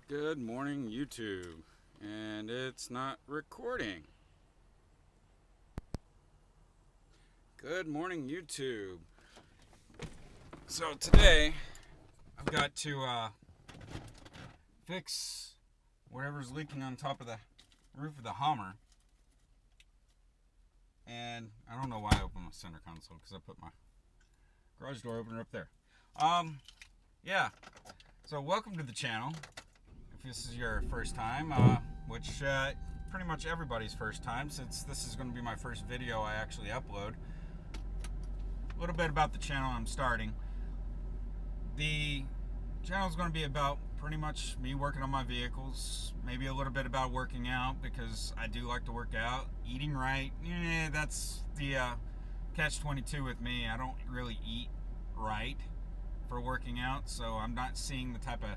Good morning, YouTube. And it's not recording. Good morning, YouTube. So today, I've got to fix whatever's leaking on top of the roof of the Hummer. And I don't know why I opened my center console, because I put my garage door opener up there. Yeah. So welcome to the channel. If this is your first time, which pretty much everybody's first time, since this is going to be my first video I actually upload. A little bit about the channel I'm starting. The channel is going to be about pretty much me working on my vehicles, maybe a little bit about working out, because I do like to work out. Eating right, that's the catch-22 with me. I don't really eat right for working out, so I'm not seeing the type of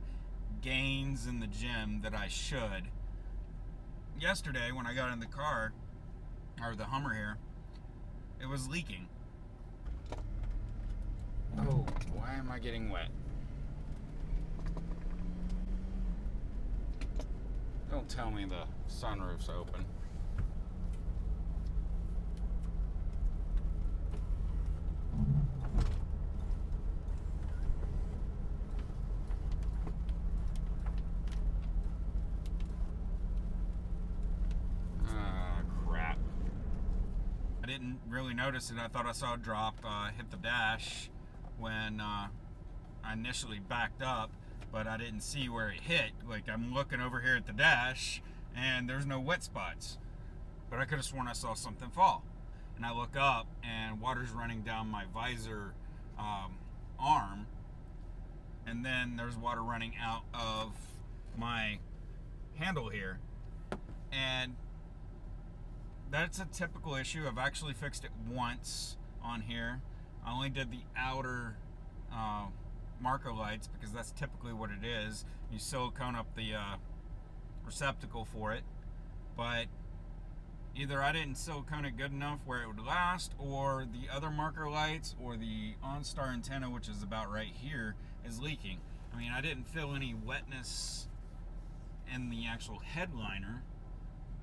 gains in the gym that I should. Yesterday when I got in the car, or the Hummer here, it was leaking. Oh, why am I getting wet? Don't tell me the sunroof's open. Crap. I didn't really notice it. I thought I saw a drop hit the dash when I initially backed up, but I didn't see where it hit. Like, I'm looking over here at the dash and there's no wet spots, but I could have sworn I saw something fall. And I look up and water's running down my visor arm, and then there's water running out of my handle here. And that's a typical issue. I've actually fixed it once on here. I only did the outer marker lights because that's typically what it is. You silicone up the receptacle for it, but either I didn't silicone it good enough where it would last, or the other marker lights, or the OnStar antenna, which is about right here, is leaking. I mean, I didn't feel any wetness in the actual headliner,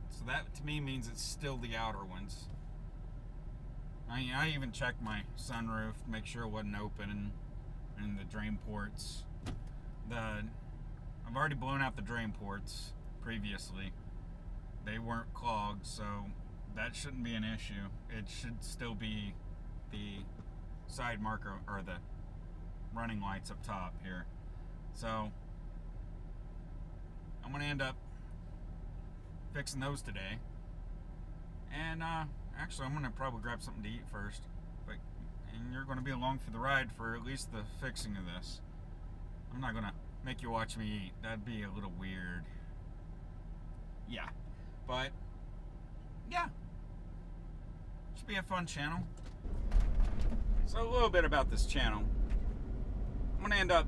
so that to me means it's still the outer ones. I even checked my sunroof to make sure it wasn't open, and the drain ports. I've already blown out the drain ports previously. They weren't clogged, so that shouldn't be an issue. It should still be the side marker, or the running lights up top here. So I'm gonna end up fixing those today. And actually, I'm gonna probably grab something to eat first. And you're gonna be along for the ride for at least the fixing of this. I'm not gonna make you watch me eat. That'd be a little weird. Yeah. But yeah, should be a fun channel. So a little bit about this channel. I'm gonna end up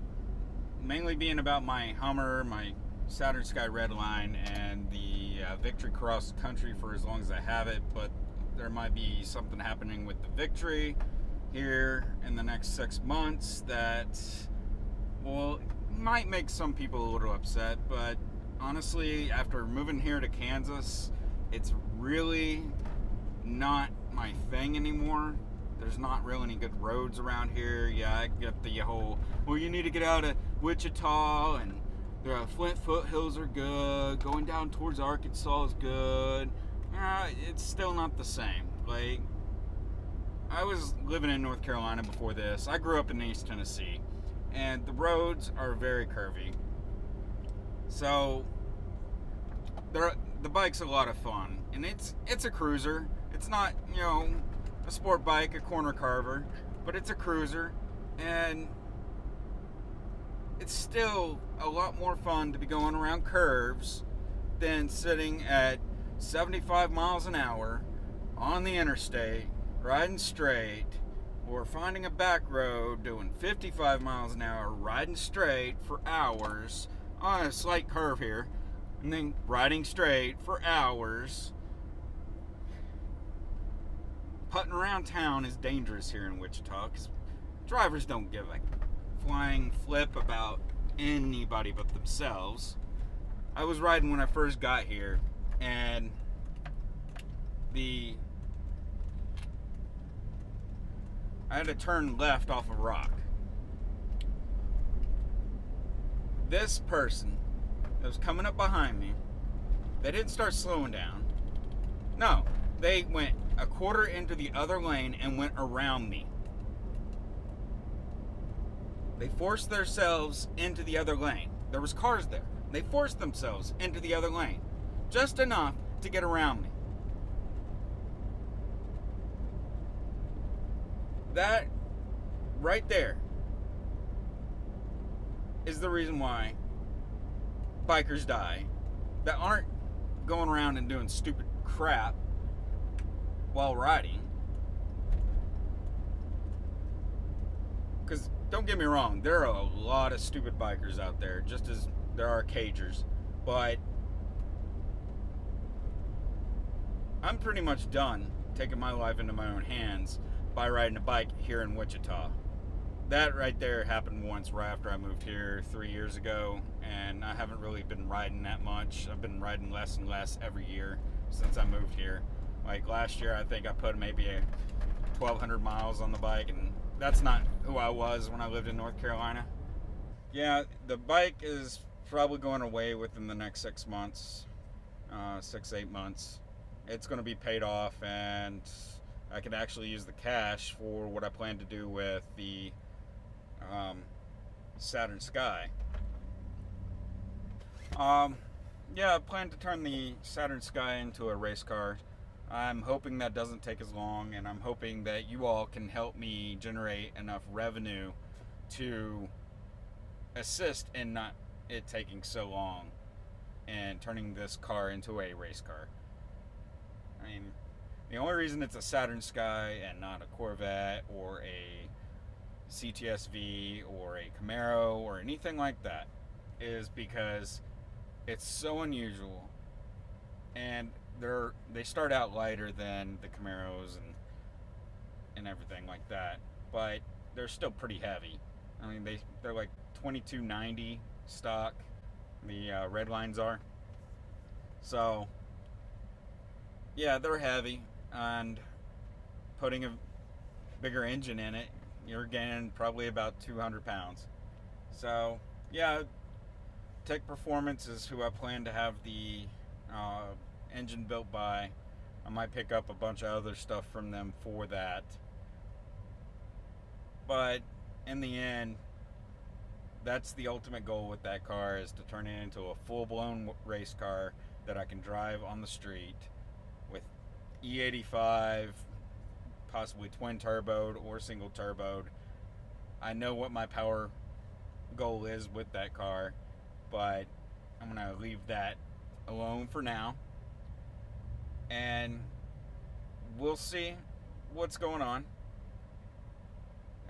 mainly being about my Hummer, my Saturn Sky Redline, and the Victory cross country for as long as I have it. But there might be something happening with the Victory here in the next 6 months that, well, might make some people a little upset. But honestly, after moving here to Kansas, it's really not my thing anymore. There's not really any good roads around here. Yeah, I get the whole, well, you need to get out of Wichita, and the Flint foothills are good. Going down towards Arkansas is good. It's still not the same. Like, I was living in North Carolina before this. I grew up in East Tennessee, and the roads are very curvy. So the bike's a lot of fun, and it's a cruiser. It's not, a sport bike, a corner carver, but it's a cruiser, and it's still a lot more fun to be going around curves than sitting at 75 miles an hour on the interstate, riding straight, or finding a back road doing 55 miles an hour, riding straight for hours on a slight curve here, and then riding straight for hours. Putting around town is dangerous here in Wichita because drivers don't give a flying flip about anybody but themselves. I was riding when I first got here, and I had to turn left off a rock. This person that was coming up behind me, they didn't start slowing down. No, they went a quarter into the other lane and went around me. They forced themselves into the other lane. There was cars there. They forced themselves into the other lane, just enough to get around me. That right there is the reason why bikers die that aren't going around and doing stupid crap while riding. Because don't get me wrong, there are a lot of stupid bikers out there, just as there are cagers. But I'm pretty much done taking my life into my own hands by riding a bike here in Wichita. That right there happened once right after I moved here 3 years ago, and I haven't really been riding that much. I've been riding less and less every year since I moved here. Like last year, I think I put maybe 1,200 miles on the bike, and that's not who I was when I lived in North Carolina. Yeah, the bike is probably going away within the next 6 months, 6-8 months. It's going to be paid off, and I can actually use the cash for what I plan to do with the Saturn Sky. Yeah, I plan to turn the Saturn Sky into a race car. I'm hoping that doesn't take as long, and I'm hoping that you all can help me generate enough revenue to assist in not it taking so long and turning this car into a race car. I mean, the only reason it's a Saturn Sky and not a Corvette or a CTSV or a Camaro or anything like that is because it's so unusual, and they start out lighter than the Camaros and everything like that, but they're still pretty heavy. I mean, they're like 2290 stock. The red lines are. So yeah, they're heavy, and putting a bigger engine in it, you're gaining probably about 200 pounds. So yeah, Tech Performance is who I plan to have the engine built by. I might pick up a bunch of other stuff from them for that. But in the end, that's the ultimate goal with that car, is to turn it into a full-blown race car that I can drive on the street with E85, possibly twin turboed or single turboed. I know what my power goal is with that car, but I'm gonna leave that alone for now, and we'll see what's going on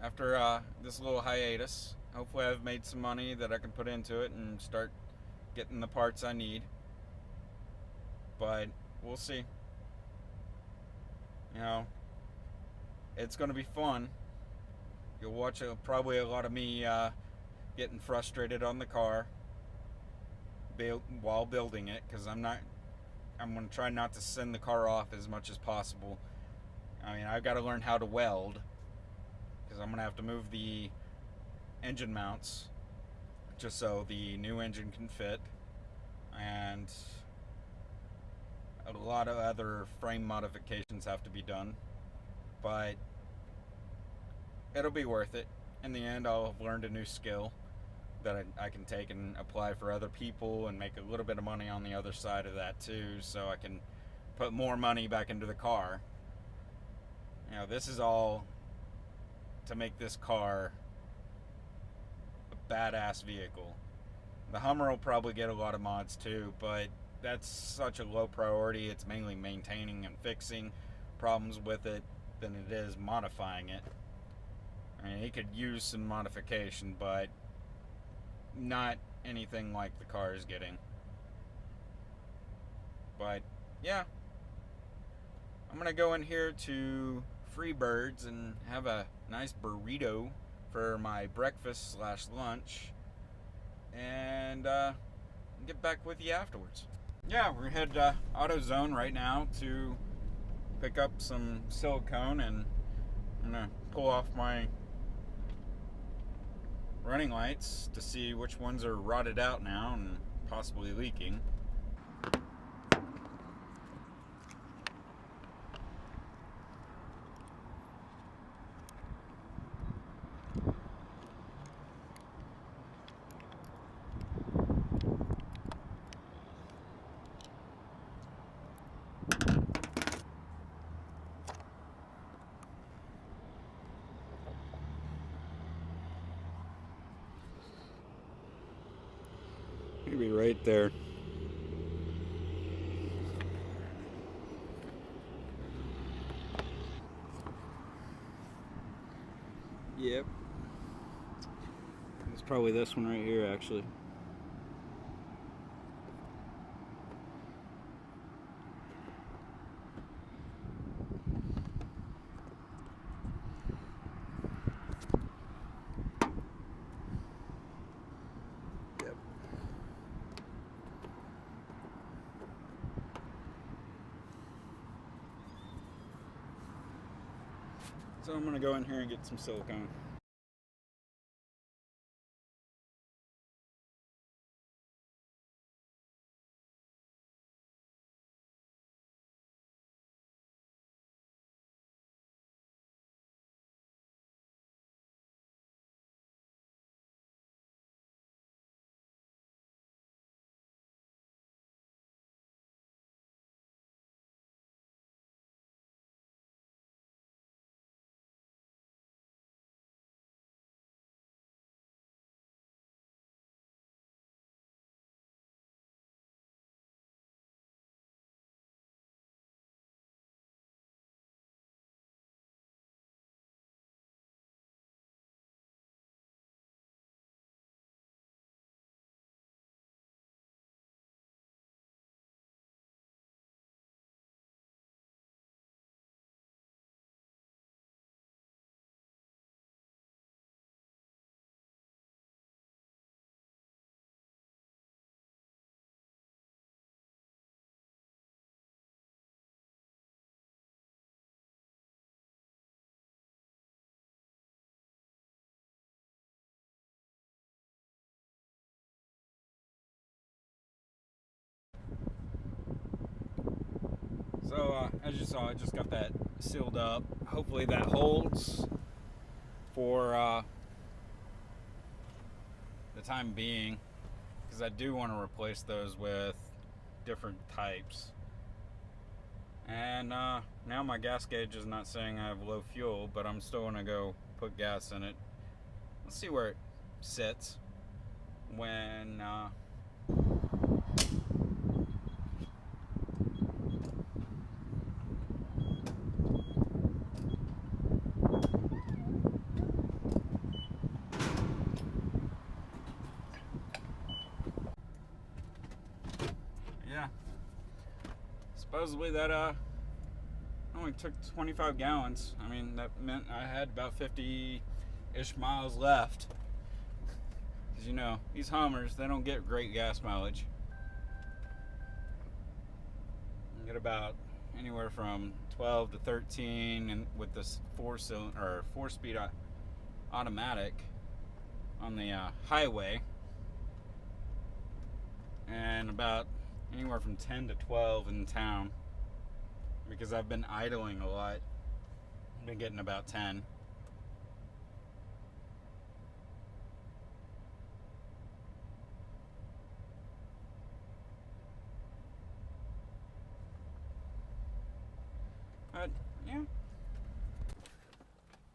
after this little hiatus. Hopefully I've made some money that I can put into it and start getting the parts I need, but we'll see. You know, it's going to be fun. You'll watch probably a lot of me getting frustrated on the car while building it, because I'm going to try not to send the car off as much as possible. I mean, I've got to learn how to weld, because I'm going to have to move the engine mounts just so the new engine can fit, and a lot of other frame modifications have to be done, but it'll be worth it. In the end, I'll have learned a new skill that I can take and apply for other people and make a little bit of money on the other side of that too, so I can put more money back into the car. You know, this is all to make this car a badass vehicle. The Hummer will probably get a lot of mods too, but that's such a low priority. It's mainly maintaining and fixing problems with it than it is modifying it. I mean, it could use some modification, but not anything like the car is getting. But yeah, I'm gonna go in here to Freebirds and have a nice burrito for my breakfast / lunch, and get back with you afterwards. Yeah, we're headed to AutoZone right now to pick up some silicone, and I'm gonna pull off my running lights to see which ones are rotted out now and possibly leaking. Maybe right there. Yep. It's probably this one right here, actually. Yep. So I'm gonna go in here and get some silicone. So as you saw, I just got that sealed up. Hopefully that holds for the time being, because I do want to replace those with different types. And now my gas gauge is not saying I have low fuel, but I'm still gonna go put gas in it. Let's see where it sits when yeah. Supposedly that only took 25 gallons. I mean, that meant I had about 50-ish miles left. Because, you know, these Hummers, they don't get great gas mileage. You get about anywhere from 12 to 13, and with this four-speed automatic on the highway, and about anywhere from 10 to 12 in town, because I've been idling a lot. I've been getting about 10. But yeah.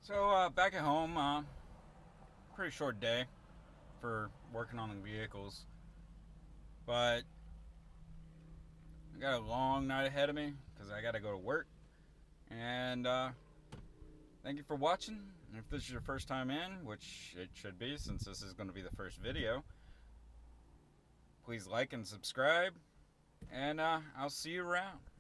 So back at home, pretty short day for working on the vehicles, but I got a long night ahead of me because I got to go to work. And thank you for watching. And if this is your first time in, which it should be since this is going to be the first video, please like and subscribe. And I'll see you around.